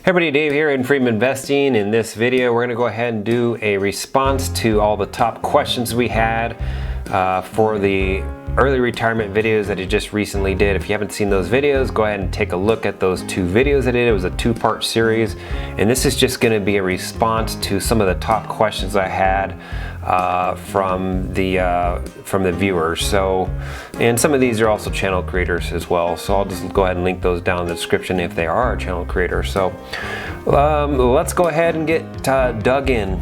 Hey everybody, Dave here in Freedom Investing. In this video, we're going to go ahead and do a response to all the top questions we had for the early retirement videos that I just recently did. If you haven't seen those videos, go ahead and take a look at those two videos I did. It was a two-part series, and this is just going to be a response to some of the top questions I had from the viewers. So, and some of these are also channel creators as well. So I'll just go ahead and link those down in the description if they are a channel creator. So let's go ahead and get dug in.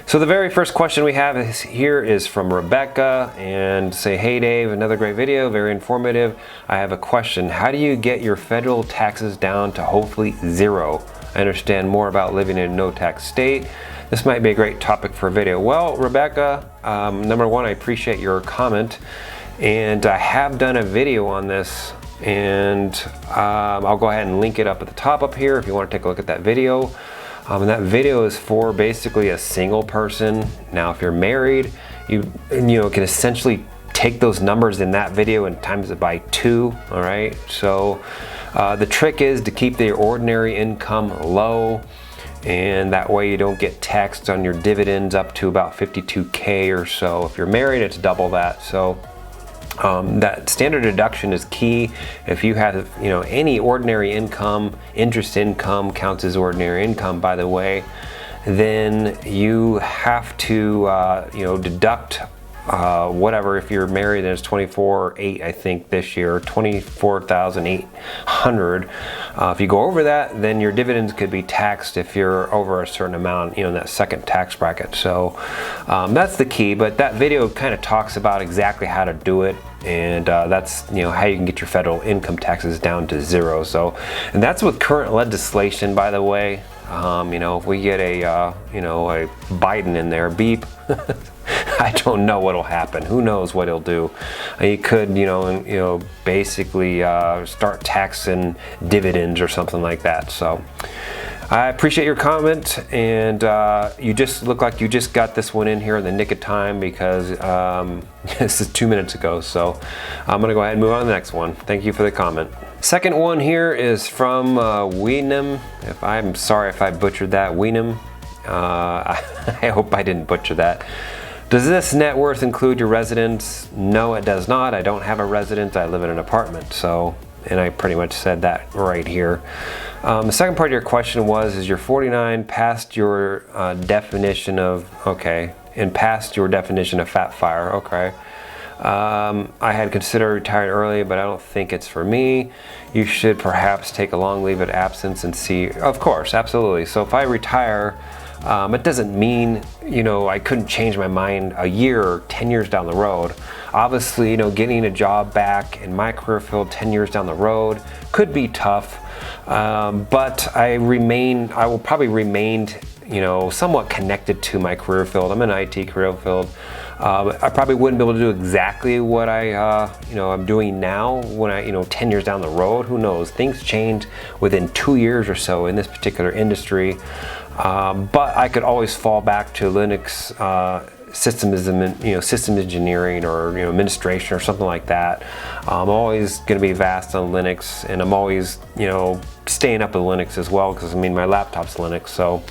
So the very first question we have is from Rebecca, and say, hey Dave, another great video, very informative. I have a question. How do you get your federal taxes down to hopefully zero? I understand more about living in a no tax state. This might be a great topic for a video. Well, Rebecca, number one, I appreciate your comment, and I have done a video on this, and I'll go ahead and link it up at the top up here if you want to take a look at that video. And that video is for basically a single person. Now, if you're married, you can essentially take those numbers in that video and times it by 2. All right. So the trick is to keep the ordinary income low, and that way you don't get taxed on your dividends up to about $52K or so. If you're married, it's double that. So that standard deduction is key. If you have any ordinary income, interest income counts as ordinary income, by the way, then you have to deduct whatever. If you're married, then it's 24,800, I think this year, 24,800. If you go over that, then your dividends could be taxed if you're over a certain amount, in that second tax bracket. So that's the key. But that video kind of talks about exactly how to do it, and that's how you can get your federal income taxes down to zero. So, and that's with current legislation, by the way. If we get a Biden in there, beep. I don't know what'll happen. Who knows what he'll do? He could, basically start taxing dividends or something like that. So I appreciate your comment, and you just look like you just got this one in here in the nick of time, because this is 2 minutes ago. So I'm gonna go ahead and move on to the next one. Thank you for the comment. Second one here is from Weenum. I'm sorry if I butchered that, Weenum. I hope I didn't butcher that. Does this net worth include your residence? No, it does not. I don't have a residence. I live in an apartment. So, and I pretty much said that right here. The second part of your question was, is you're 49 past your definition of, past your definition of fat fire? Okay. I had considered retiring early, but I don't think it's for me. You should perhaps take a long leave of absence and see. Of course, absolutely. So if I retire, it doesn't mean, I couldn't change my mind a year or 10 years down the road. Obviously, getting a job back in my career field 10 years down the road could be tough. But I will probably remain, somewhat connected to my career field. I'm in IT career field. I probably wouldn't be able to do exactly what I'm doing now when 10 years down the road. Who knows? Things change within 2 years or so in this particular industry. But I could always fall back to Linux systems engineering or administration or something like that. I'm always going to be vast on Linux, and I'm always staying up with Linux as well, because my laptop's Linux. So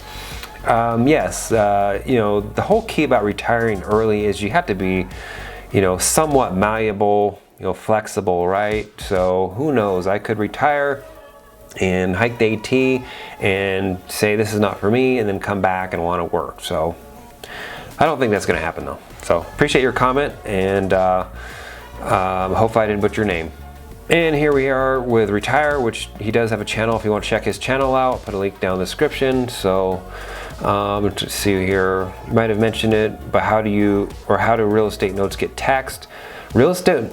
yes, the whole key about retiring early is you have to be somewhat malleable, flexible, right? So who knows? I could retire and hike the AT and say this is not for me, and then come back and want to work. So I don't think that's going to happen though. So appreciate your comment, and hopefully I didn't butcher your name. And here we are with Retire, which he does have a channel. If you want to check his channel out, put a link down in the description. So let's see here, you might have mentioned it, but how do real estate notes get taxed? Real estate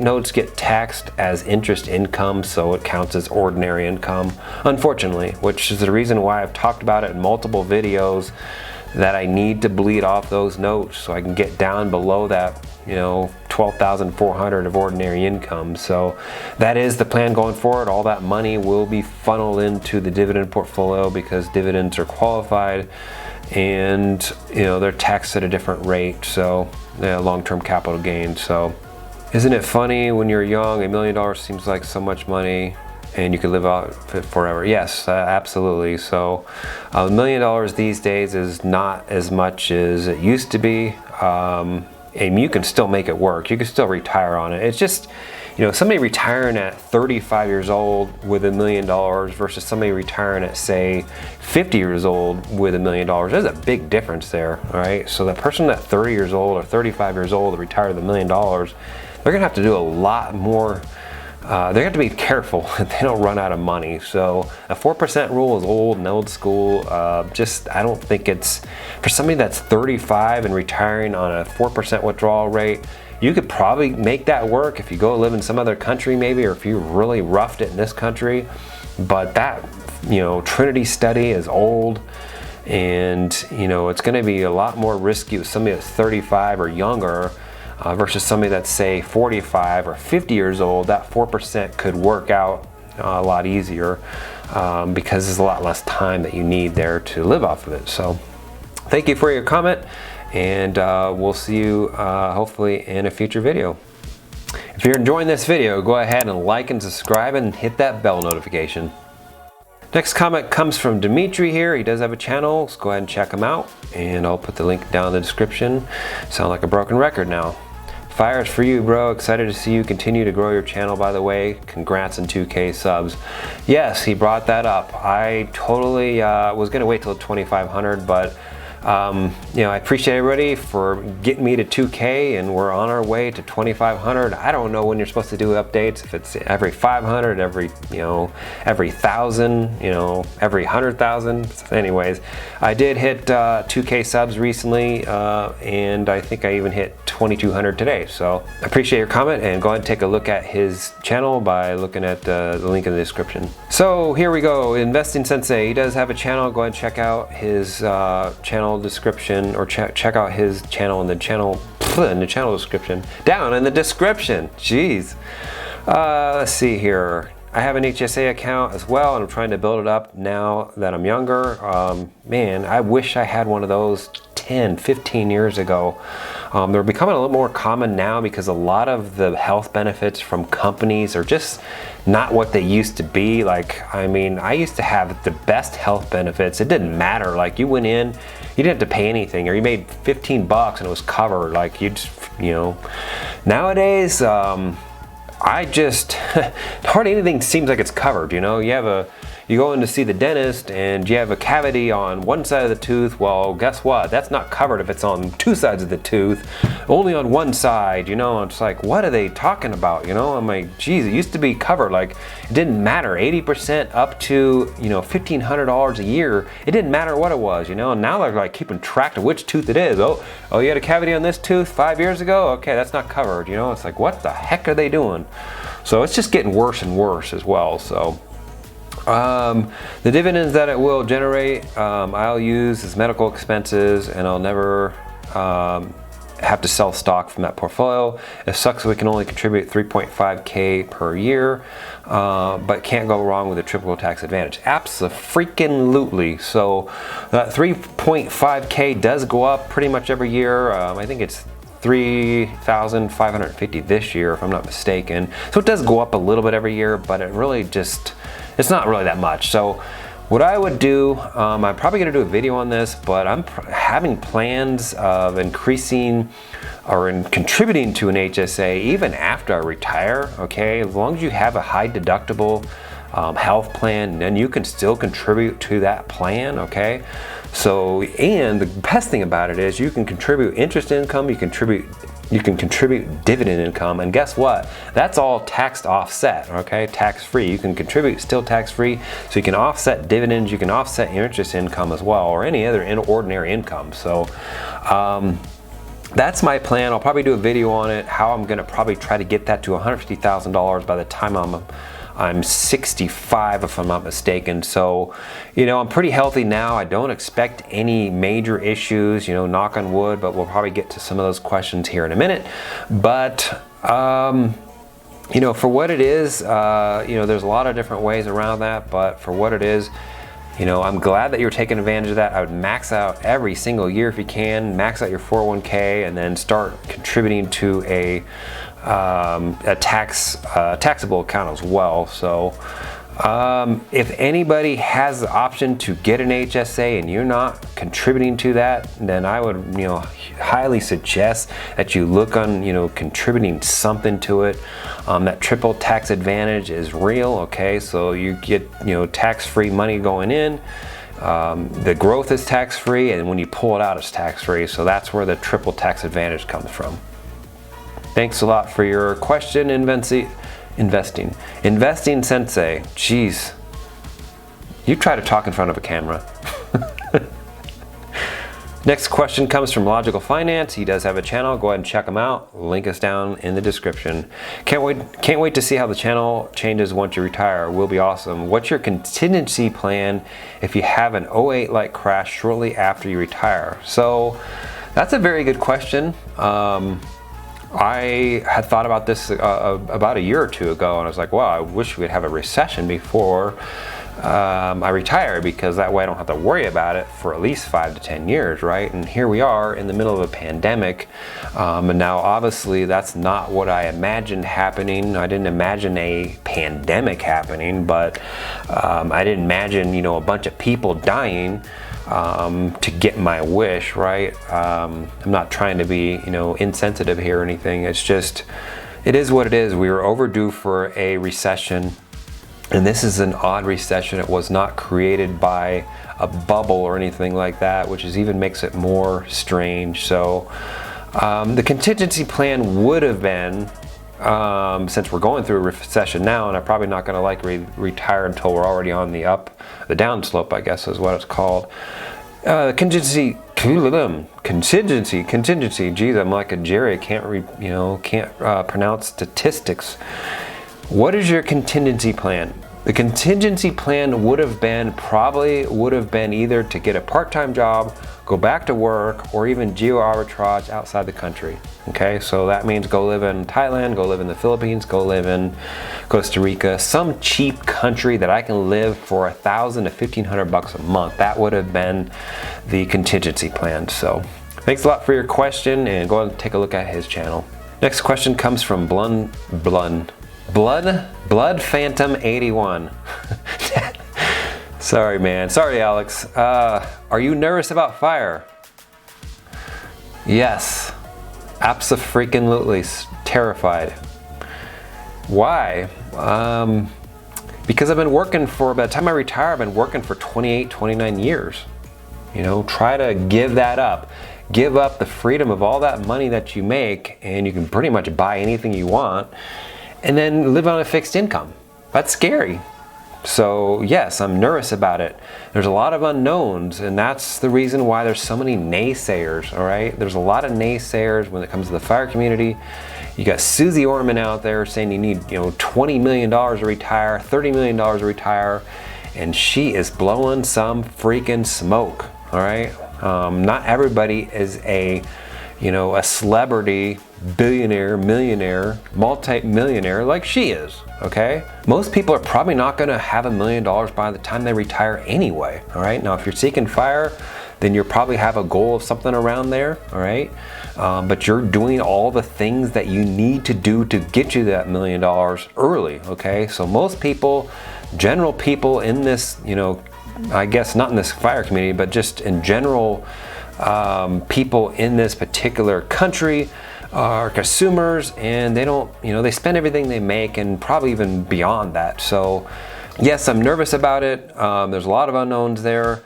notes get taxed as interest income, so it counts as ordinary income, unfortunately, which is the reason why I've talked about it in multiple videos, that I need to bleed off those notes so I can get down below that, 12,400 of ordinary income. So that is the plan going forward. All that money will be funneled into the dividend portfolio, because dividends are qualified, and they're taxed at a different rate. So long-term capital gain. So Isn't it funny when you're young, $1 million seems like so much money and you could live out forever? Yes, absolutely. So $1 million these days is not as much as it used to be. And you can still make it work. You can still retire on it. It's just, you know, somebody retiring at 35 years old with $1 million versus somebody retiring at, say, 50 years old with $1 million. There's a big difference there, all right? So the person at 30 years old or 35 years old that retired with $1 million, they're gonna have to do a lot more. They have to be careful that they don't run out of money. So a 4% rule is old and old school. I don't think it's, for somebody that's 35 and retiring on a 4% withdrawal rate, you could probably make that work if you go live in some other country maybe, or if you really roughed it in this country. But that, you know, Trinity study is old, and you know, it's gonna be a lot more risky with somebody that's 35 or younger versus somebody that's, say, 45 or 50 years old. That 4% could work out a lot easier because there's a lot less time that you need there to live off of it. So thank you for your comment, and we'll see you hopefully in a future video. If you're enjoying this video, go ahead and like and subscribe and hit that bell notification. Next comment comes from Dmitrys here. He does have a channel, so go ahead and check him out, and I'll put the link down in the description. Sound like a broken record now. Fire's for you, bro. Excited to see you continue to grow your channel, by the way. Congrats on 2K subs. Yes, he brought that up. I totally was gonna wait till 2,500, but you know, I appreciate everybody for getting me to 2K, and we're on our way to 2,500. I don't know when you're supposed to do updates, if it's every 500, every 1,000, you know, every 100,000. Anyways, I did hit 2K subs recently, and I think I even hit 2,200 today. So I appreciate your comment, and go ahead and take a look at his channel by looking at the link in the description. So here we go, Investing Sensei. He does have a channel. Go ahead and check out his channel description, or check out his channel in the channel description, down in the description. Jeez. Let's see here. I have an HSA account as well, and I'm trying to build it up now that I'm younger. Man, I wish I had one of those 10, 15 years ago. They're becoming a little more common now because a lot of the health benefits from companies are just not what they used to be. Like, I mean, I used to have the best health benefits. It didn't matter. Like, you went in, you didn't have to pay anything, or you made 15 bucks and it was covered. Like, you just, you know, nowadays, I just, hardly anything seems like it's covered. You know, you go in to see the dentist and you have a cavity on one side of the tooth. Well, guess what? That's not covered if it's on two sides of the tooth, only on one side. You know, it's like, what are they talking about? You know, I'm like, geez, it used to be covered. Like, it didn't matter, 80% up to, you know, $1,500 a year. It didn't matter what it was, you know. And now they're like keeping track of which tooth it is. Oh, you had a cavity on this tooth 5 years ago? Okay, that's not covered. You know, it's like, what the heck are they doing? So it's just getting worse and worse as well. So the dividends that it will generate, I'll use as medical expenses, and I'll never have to sell stock from that portfolio. It sucks that we can only contribute 3.5K per year, but can't go wrong with a triple tax advantage. Abso-freaking-lutely. So that 3.5K does go up pretty much every year. I think it's 3,550 this year, if I'm not mistaken. So it does go up a little bit every year, but it really just, it's not really that much. So what I would do, I'm probably gonna do a video on this, but I'm having plans of increasing or contributing to an HSA even after I retire, okay? As long as you have a high deductible health plan, then you can still contribute to that plan, okay? So, and the best thing about it is you can contribute interest income, you can contribute dividend income, and guess what? That's all tax offset, okay? Tax-free. You can contribute still tax-free, so you can offset dividends, you can offset interest income as well, or any other ordinary income. So, that's my plan. I'll probably do a video on it, how I'm gonna probably try to get that to $150,000 by the time I'm 65, if I'm not mistaken. So, you know, I'm pretty healthy now. I don't expect any major issues, you know, knock on wood, but we'll probably get to some of those questions here in a minute. But, you know, for what it is, you know, there's a lot of different ways around that, but for what it is, You know, I'm glad that you're taking advantage of that. I would max out every single year if you can, max out your 401k, and then start contributing to a taxable account as well. So if anybody has the option to get an HSA and you're not contributing to that, then I would, you know, highly suggest that you look on, you know, contributing something to it. That triple tax advantage is real. Okay, so you get, you know, tax-free money going in. The growth is tax-free, and when you pull it out, it's tax-free. So that's where the triple tax advantage comes from. Thanks a lot for your question, Investing Sensei. Jeez, you try to talk in front of a camera. Next question comes from Logical Finance. He does have a channel. Go ahead and check him out. Link is down in the description. Can't wait to see how the channel changes once you retire. Will be awesome. What's your contingency plan if you have an 08-like crash shortly after you retire? So that's a very good question. I had thought about this about a year or two ago, and I was like, wow, I wish we'd have a recession before I retire, because that way I don't have to worry about it for at least 5 to 10 years, right? And here we are in the middle of a pandemic, and now obviously that's not what I imagined happening. I didn't imagine a pandemic happening, but I didn't imagine, you know, a bunch of people dying to get my wish, right? I'm not trying to be, you know, insensitive here or anything. It's just, it is what it is. We were overdue for a recession, and this is an odd recession. It was not created by a bubble or anything like that, which is even makes it more strange. So the contingency plan would have been, since we're going through a recession now, and I'm probably not going to retire until we're already on the downslope, I guess is what it's called. Contingency. Geez, I'm like a Jerry. I can't pronounce statistics. What is your contingency plan? The contingency plan would have been either to get a part-time job, go back to work, or even geo arbitrage outside the country. Okay, so that means go live in Thailand, go live in the Philippines, go live in Costa Rica, some cheap country that I can live for $1,000 to $1,500 a month. That would have been the contingency plan. So thanks a lot for your question, and go ahead and take a look at his channel. Next question comes from Blood Phantom 81. Sorry, man. Sorry, Alex. Are you nervous about fire? Yes. Abso-freaking-lutely terrified. Why? Because I've been working by the time I retire, I've been working for 28, 29 years. You know, try to give that up. Give up the freedom of all that money that you make, and you can pretty much buy anything you want, and then live on a fixed income. That's scary. So yes, I'm nervous about it. There's a lot of unknowns, and that's the reason why there's so many naysayers, all right? There's a lot of naysayers when it comes to the fire community. You got Susie Orman out there saying you need, you know, $20 million to retire, $30 million to retire, and she is blowing some freaking smoke, all right? Not everybody is a celebrity, billionaire, millionaire, multi-millionaire like she is, okay? Most people are probably not gonna have $1 million by the time they retire anyway, all right? Now, if you're seeking fire, then you probably have a goal of something around there, all right? But you're doing all the things that you need to do to get you that $1 million early, okay? So most people, general people in this, you know, I guess not in this fire community, but just in general, people in this particular country are consumers, and they don't, you know, they spend everything they make and probably even beyond that. So yes, I'm nervous about it. There's a lot of unknowns there,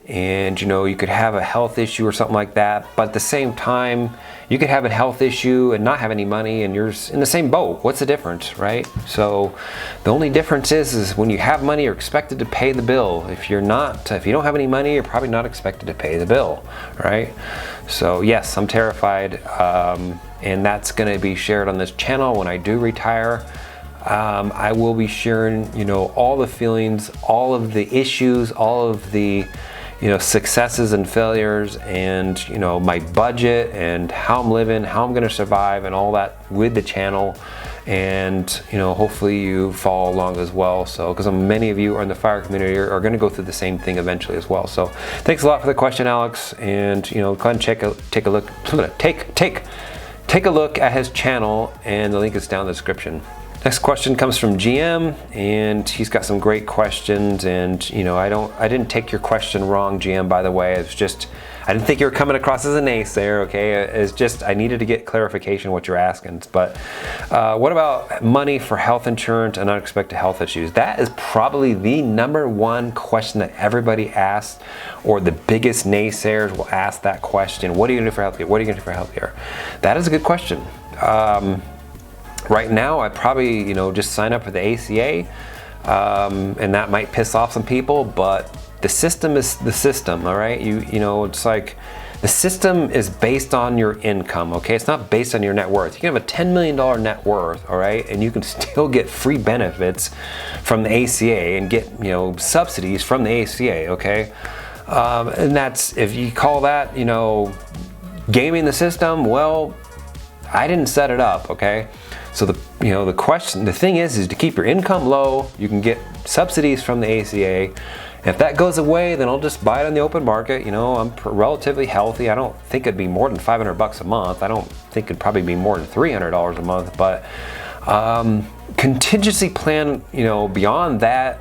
and you know, you could have a health issue or something like that, but at the same time, you could have a health issue and not have any money, and you're in the same boat. What's the difference, right? So the only difference is when you have money, you're expected to pay the bill. If you don't have any money, you're probably not expected to pay the bill, right? So yes, I'm terrified, and that's going to be shared on this channel when I do retire. I will be sharing, you know, all the feelings, all of the issues, all of the, you know, successes and failures, and you know, my budget and how I'm living, how I'm going to survive, and all that with the channel. and hopefully you follow along as well. So because many of you are in the fire community are going to go through the same thing eventually as well. So thanks a lot for the question, Alex, and go ahead and take a look take a look at his channel, and the link is down in the description. Next question comes from GM, and he's got some great questions. And I didn't take your question wrong, GM, by the way. It's just I didn't think you were coming across as a naysayer, okay? It's just I needed to get clarification what you're asking. But what about money for health insurance and unexpected health issues? That is probably the #1 question that everybody asks, or the biggest naysayers will ask that question. What are you gonna do for healthcare? What are you gonna do for healthcare? That is a good question. Right now, I probably just sign up for the ACA, and that might piss off some people, but the system is the system, all right? It's like the system is based on your income, okay? It's not based on your net worth. You can have a $10 million net worth, all right? And you can still get free benefits from the ACA and get, subsidies from the ACA, okay? And that's, if you call that, gaming the system, well, I didn't set it up, okay? So the thing is to keep your income low. You can get subsidies from the ACA. If that goes away, then I'll just buy it on the open market. I'm relatively healthy. I don't think it'd be more than $500 a month. I don't think it'd probably be more than $300 a month. But contingency plan, beyond that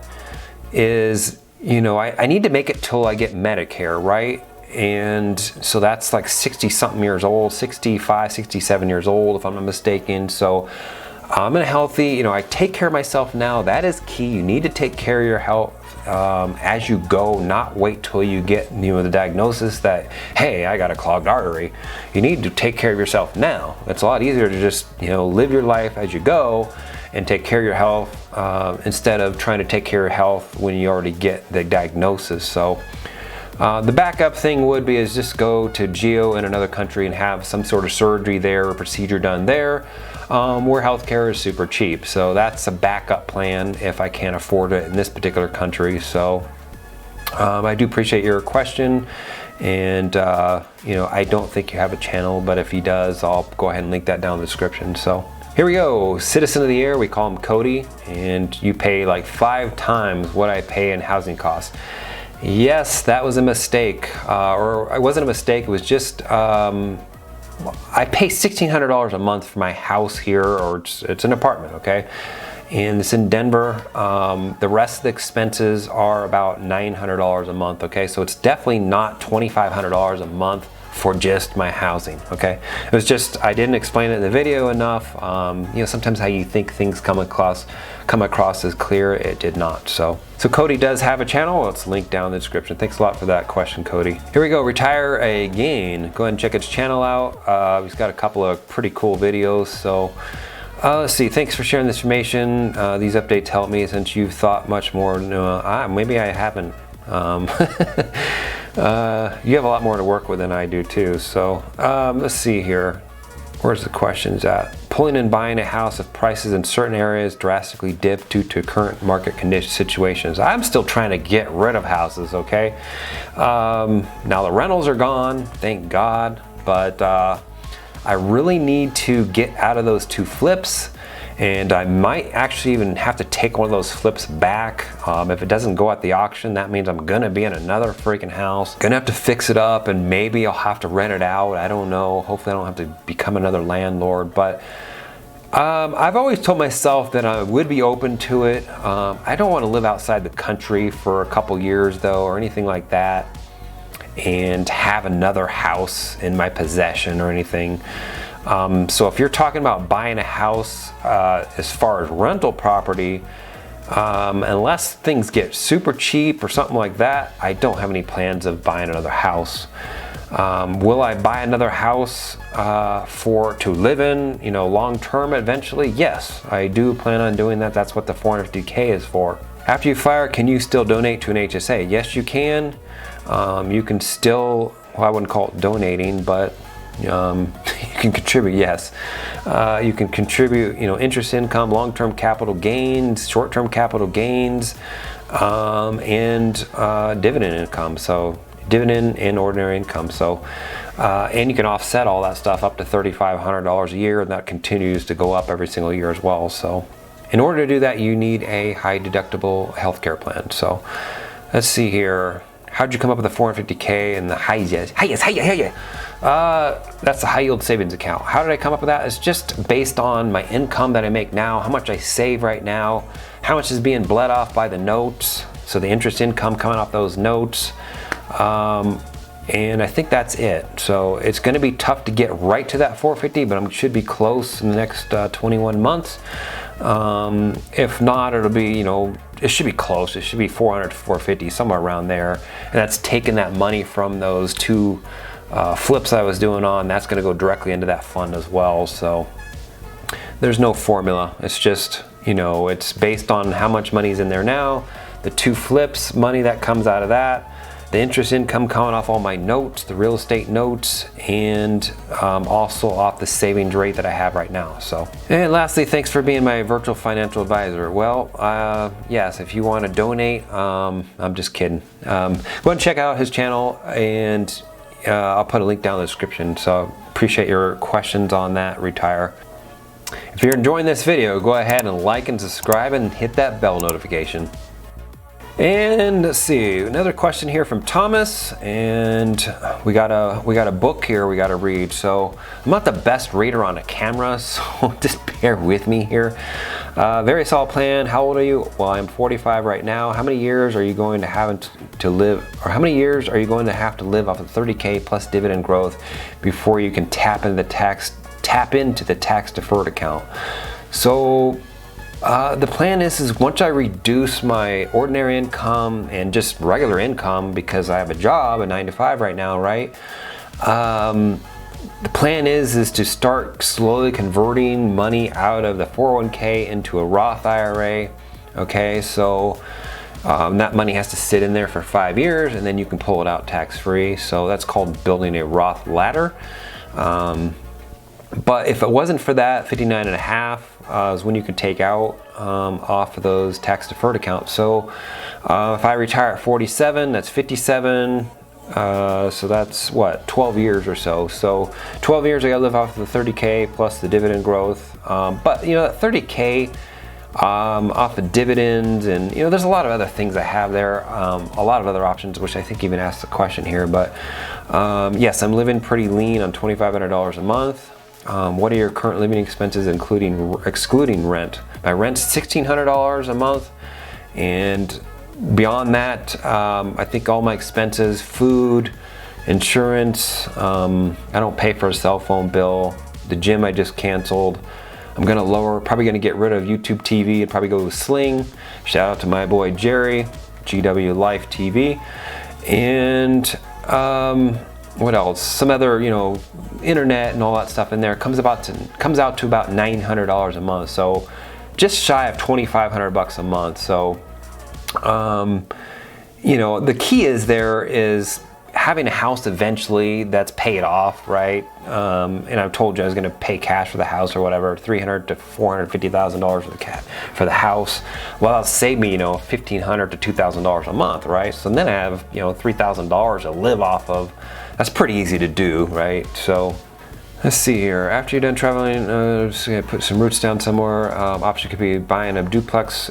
is, I need to make it till I get Medicare, right? And so that's like 60 something years old, 65, 67 years old, if I'm not mistaken. So I'm in a healthy, I take care of myself now. That is key. You need to take care of your health as you go, not wait till you get, the diagnosis that, hey, I got a clogged artery. You need to take care of yourself now. It's a lot easier to just, live your life as you go and take care of your health instead of trying to take care of your health when you already get the diagnosis. So the backup thing would be is just go to geo in another country and have some sort of surgery there or procedure done there, where healthcare is super cheap. So that's a backup plan if I can't afford it in this particular country. So I do appreciate your question, and I don't think you have a channel, but if he does, I'll go ahead and link that down in the description. So here we go, citizen of the year, we call him Cody, and you pay like 5 times what I pay in housing costs. Yes, that was a mistake, or it wasn't a mistake, it was just, I pay $1,600 a month for my house here, or it's an apartment, okay? And it's in Denver. The rest of the expenses are about $900 a month, okay? So it's definitely not $2,500 a month for just my housing, okay? It was just, I didn't explain it in the video enough. Sometimes how you think things come across as clear, it did not. So Cody does have a channel. It's linked down in the description. Thanks a lot for that question, Cody. Here we go, RetireAGain. Go ahead and check his channel out. He's got a couple of pretty cool videos. So let's see, thanks for sharing this information. These updates help me since you've thought much more. Maybe I haven't. You have a lot more to work with than I do too. So let's see here. Where's the questions at? Pulling and buying a house if prices in certain areas drastically dip due to current market condition situations. I'm still trying to get rid of houses, okay? Now the rentals are gone, thank God, but I really need to get out of those 2 flips, and I might actually even have to take one of those flips back. If it doesn't go at the auction, that means I'm gonna be in another freaking house. Gonna have to fix it up, and maybe I'll have to rent it out. I don't know. Hopefully I don't have to become another landlord, but I've always told myself that I would be open to it. I don't want to live outside the country for a couple years though, or anything like that, and have another house in my possession or anything. So if you're talking about buying a house as far as rental property, unless things get super cheap or something like that, I don't have any plans of buying another house. Will I buy another house to live in, long term eventually? Yes, I do plan on doing that. That's what the 450K is for. After you fire, can you still donate to an HSA? Yes, you can. You can still, well, I wouldn't call it donating, but you can contribute, yes. You can contribute, interest income, long-term capital gains, short-term capital gains, and dividend income. So dividend and ordinary income. So And you can offset all that stuff up to $3,500 a year, and that continues to go up every single year as well. So in order to do that, you need a high deductible healthcare plan. So let's see here. How'd you come up with the 450K and the highest? That's the high yield savings account. How did I come up with that? It's just based on my income that I make now, how much I save right now, how much is being bled off by the notes, so the interest income coming off those notes. And I think that's it. So it's going to be tough to get right to that 450, but I should be close in the next 21 months. If not, it'll be, it should be close. It should be 400 to 450, somewhere around there. And that's taking that money from those two flips I was doing on. That's going to go directly into that fund as well. So there's no formula. It's just, it's based on how much money's in there now, the two flips, money that comes out of that, the interest income coming off all my notes, the real estate notes, and also off the savings rate that I have right now. So, and lastly, thanks for being my virtual financial advisor. Well, yes, if you want to donate, I'm just kidding. Go ahead and check out his channel, and I'll put a link down in the description. So appreciate your questions on that, Retire. If you're enjoying this video, go ahead and like and subscribe and hit that bell notification. And let's see, another question here from Thomas, and we got a book here we got to read. So I'm not the best reader on a camera, so just bear with me here. Very solid plan. How old are you? Well, I'm 45 right now. How many years are you going to have to live, or how many years are you going to have to live off of 30K plus dividend growth before you can tap into the tax deferred account? So the plan is once I reduce my ordinary income and just regular income, because I have a job, a 9 to 5 right now, right? The plan is to start slowly converting money out of the 401k into a Roth IRA. Okay, so that money has to sit in there for 5 years, and then you can pull it out tax-free. So that's called building a Roth ladder. But if it wasn't for that, 59.5 is when you could take out off of those tax deferred accounts. So if I retire at 47, that's 57. So that's what, 12 years or so. So 12 years I gotta live off of the 30K plus the dividend growth. But that 30K off the dividends, and there's a lot of other things I have there, a lot of other options, which I think even asked the question here. But yes, I'm living pretty lean on $2,500 a month. What are your current living expenses, excluding rent? My rent's $1,600 a month, and beyond that, I think all my expenses, food, insurance, I don't pay for a cell phone bill. The gym I just canceled. I'm probably gonna get rid of YouTube TV and probably go with Sling. Shout out to my boy Jerry, GW Life TV, and what else? Some other, internet and all that stuff in there comes out to about $900 a month. So just shy of $2,500 a month. So, the key is having a house eventually that's paid off, right? And I've told you I was going to pay cash for the house or whatever, $300,000 to $450,000 for the house. Well, that'll save me, $1,500 to $2,000 a month, right? So then I have, $3,000 to live off of. That's pretty easy to do, right? So let's see here. After you're done traveling, just gonna put some roots down somewhere. Option could be buying a duplex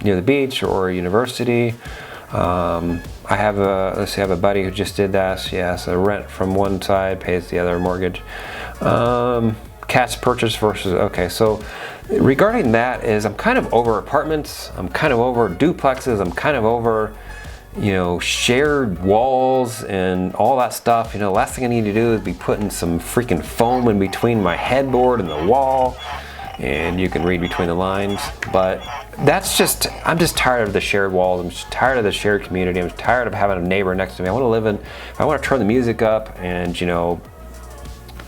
near the beach or a university. I have a buddy who just did that. Yeah, so rent from one side pays the other mortgage. Cash purchase versus, okay, so regarding that I'm kind of over apartments. I'm kind of over duplexes. I'm kind of over shared walls and all that stuff. Last thing I need to do is be putting some freaking foam in between my headboard and the wall, and you can read between the lines. But I'm just tired of the shared walls. I'm just tired of the shared community. I'm tired of having a neighbor next to me. I want to turn the music up and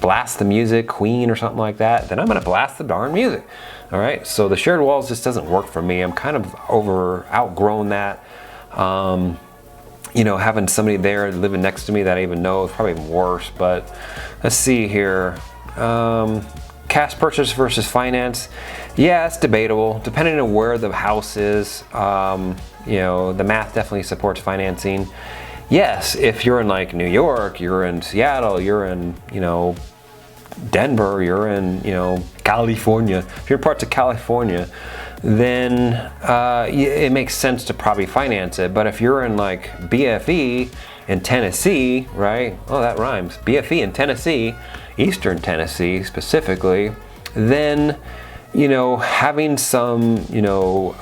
blast the music, Queen or something like that, then I'm gonna blast the darn music. All right, so the shared walls just doesn't work for me. I'm kind of outgrown that. Having somebody there living next to me that I even know is probably even worse. But let's see here. Cash purchase versus finance. Yeah, it's debatable depending on where the house is. The math definitely supports financing. yes, if you're in like New York, you're in Seattle, you're in, you know, Denver, you're in, you know, California, if you're parts of California, then it makes sense to probably finance it. But if you're in like BFE in Tennessee, right? Oh, that rhymes. BFE in Tennessee, Eastern Tennessee specifically, then, you know, having some, you know,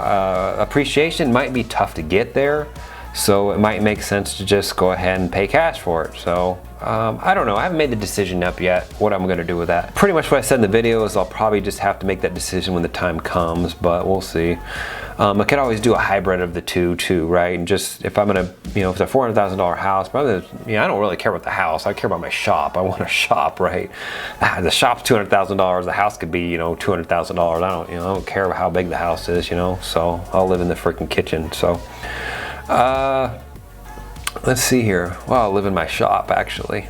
appreciation might be tough to get there. So it might make sense to just go ahead and pay cash for it. So I don't know, I haven't made the decision up yet what I'm gonna do with that. Pretty much what I said in the video is I'll probably just have to make that decision when the time comes, but we'll see. I could always do a hybrid of the two too, right? And just, if I'm gonna, you know, if it's a $400,000 house, probably, you know, I don't really care about the house, I care about my shop. I want a shop, right? The shop's $200,000, the house could be, you know, $200,000. I don't care about how big the house is, you know, so I'll live in the freaking kitchen, so. Let's see here. Well, I'll live in my shop actually.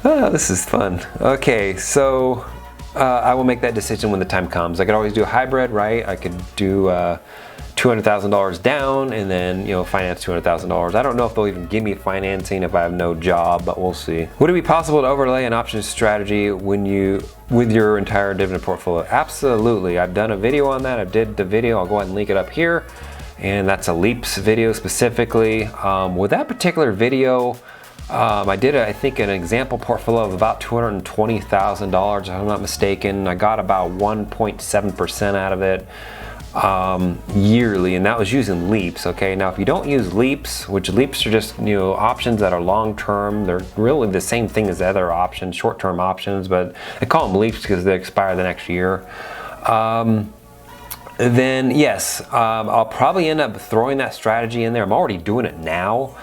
Oh, this is fun. Okay, so I will make that decision when the time comes. I could always do a hybrid, right? I could do $200,000 down and then, you know, finance $200,000. I don't know if they'll even give me financing if I have no job, but we'll see. Would it be possible to overlay an options strategy with your entire dividend portfolio? Absolutely. I've done a video on that. I did the video. I'll go ahead and link it up here. And that's a LEAPS video specifically. With that particular video, I did, I think, an example portfolio of about $220,000, if I'm not mistaken. I got about 1.7% out of it yearly, and that was using LEAPS, okay? Now, if you don't use LEAPS, which LEAPS are just, you know, options that are long-term, they're really the same thing as the other options, short-term options, but I call them LEAPS because they expire the next year. Then yes, I'll probably end up throwing that strategy in there. I'm already doing it now.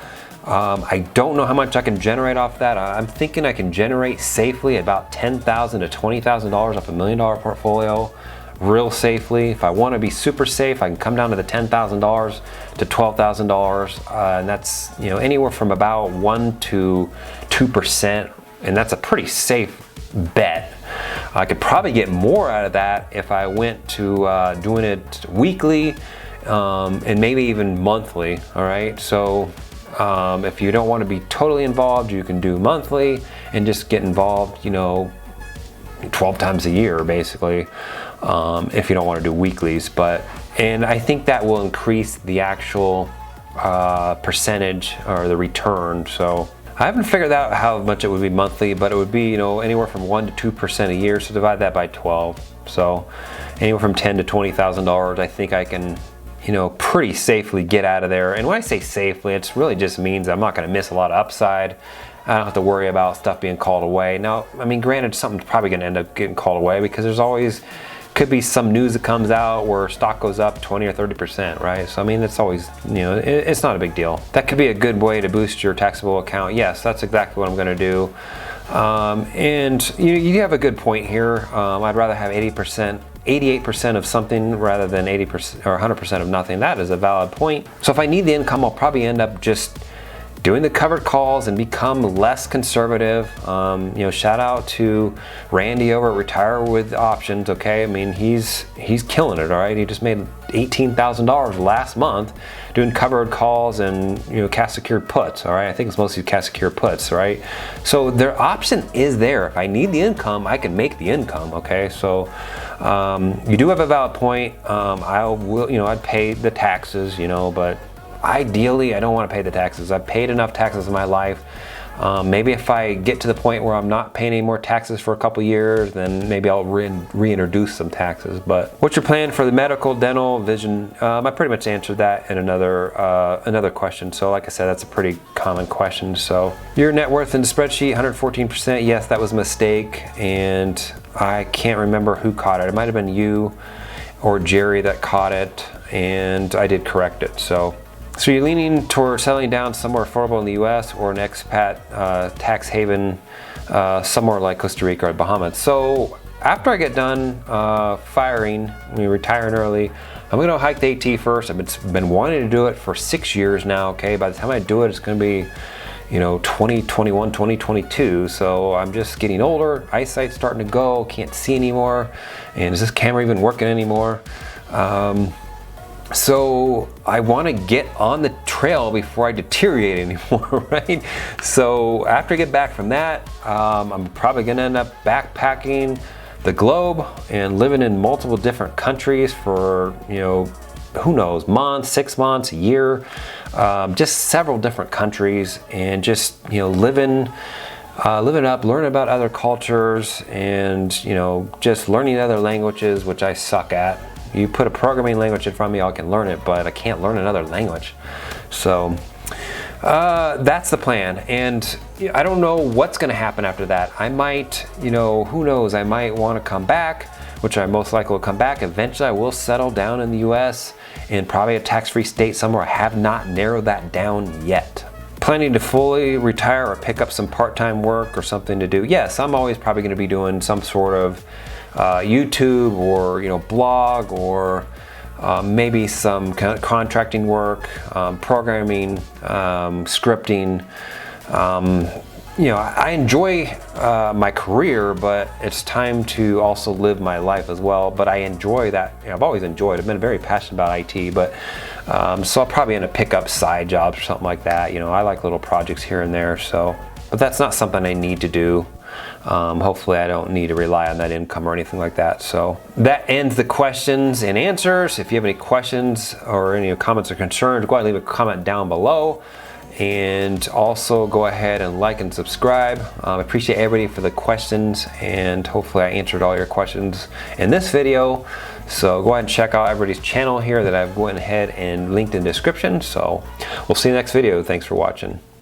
I don't know how much I can generate off that. I'm thinking I can generate safely about $10,000 to $20,000 off a $1 million portfolio, real safely. If I want to be super safe, I can come down to the $10,000 to $12,000, and that's, you know, anywhere from about 1 to 2%, and that's a pretty safe bet. I could probably get more out of that if I went to doing it weekly and maybe even monthly, all right? So if you don't want to be totally involved, you can do monthly and just get involved, you know, 12 times a year basically, if you don't want to do weeklies. And I think that will increase the actual percentage or the return. So I haven't figured out how much it would be monthly, but it would be, you know, anywhere from 1 to 2% a year. So divide that by 12. So anywhere from $10,000 to $20,000, I think I can, you know, pretty safely get out of there. And when I say safely, it really just means I'm not going to miss a lot of upside. I don't have to worry about stuff being called away. Now, I mean, granted, something's probably going to end up getting called away because there's always could be some news that comes out where stock goes up 20 or 30%, right? So I mean, it's always, you know, it's not a big deal. That could be a good way to boost your taxable account. Yes, that's exactly what I'm going to do. And you have a good point here. I'd rather have 88% of something rather than 80% or 100% of nothing. That is a valid point. So if I need the income, I'll probably end up just doing the covered calls and become less conservative. You know, shout out to Randy over at Retire with Options. Okay, I mean, he's killing it. All right, he just made $18,000 last month doing covered calls and, you know, cash secured puts. All right, I think it's mostly cash secured puts. Right, so their option is there. If I need the income, I can make the income. Okay, so you do have a valid point. I'd pay the taxes, you know, but ideally, I don't want to pay the taxes. I've paid enough taxes in my life. Maybe if I get to the point where I'm not paying any more taxes for a couple years, then maybe I'll reintroduce some taxes. But what's your plan for the medical, dental, vision? I pretty much answered that in another question. So like I said, that's a pretty common question. So your net worth in the spreadsheet, 114%. Yes, that was a mistake, and I can't remember who caught it. It might have been you or Jerry that caught it, and I did correct it. So you're leaning toward settling down somewhere affordable in the U.S. or an expat tax haven somewhere like Costa Rica or Bahamas. So after I get done retiring early, I'm going to hike the AT first. I've been wanting to do it for 6 years now. Okay, by the time I do it, it's going to be, you know, 2021, 2022. So I'm just getting older. Eyesight's starting to go. Can't see anymore. And is this camera even working anymore? So I want to get on the trail before I deteriorate anymore, right? So after I get back from that, I'm probably going to end up backpacking the globe and living in multiple different countries for, you know, who knows, months, 6 months, a year, just several different countries, and just, you know, living up, learning about other cultures, and, you know, just learning other languages, which I suck at. You put a programming language in front of me, I can learn it, but I can't learn another language. So that's the plan, and I don't know what's going to happen after that. I might, you know, who knows, I might want to come back, which I most likely will come back. Eventually I will settle down in the US in probably a tax-free state somewhere. I have not narrowed that down yet. Planning to fully retire or pick up some part-time work or something to do? Yes, I'm always probably going to be doing some sort of YouTube or, you know, blog, or maybe some contracting work, programming, scripting. You know, I enjoy my career, but it's time to also live my life as well. But I enjoy that. You know, I've always enjoyed it. I've been very passionate about IT, but so I'll probably end up pick up side jobs or something like that. You know, I like little projects here and there. So, but that's not something I need to do. Hopefully I don't need to rely on that income or anything like that. So that ends the questions and answers. If you have any questions or any comments or concerns, go ahead and leave a comment down below. And also go ahead and like and subscribe. I appreciate everybody for the questions, and hopefully I answered all your questions in this video. So go ahead and check out everybody's channel here that I've went ahead and linked in the description. So we'll see you next video. Thanks for watching.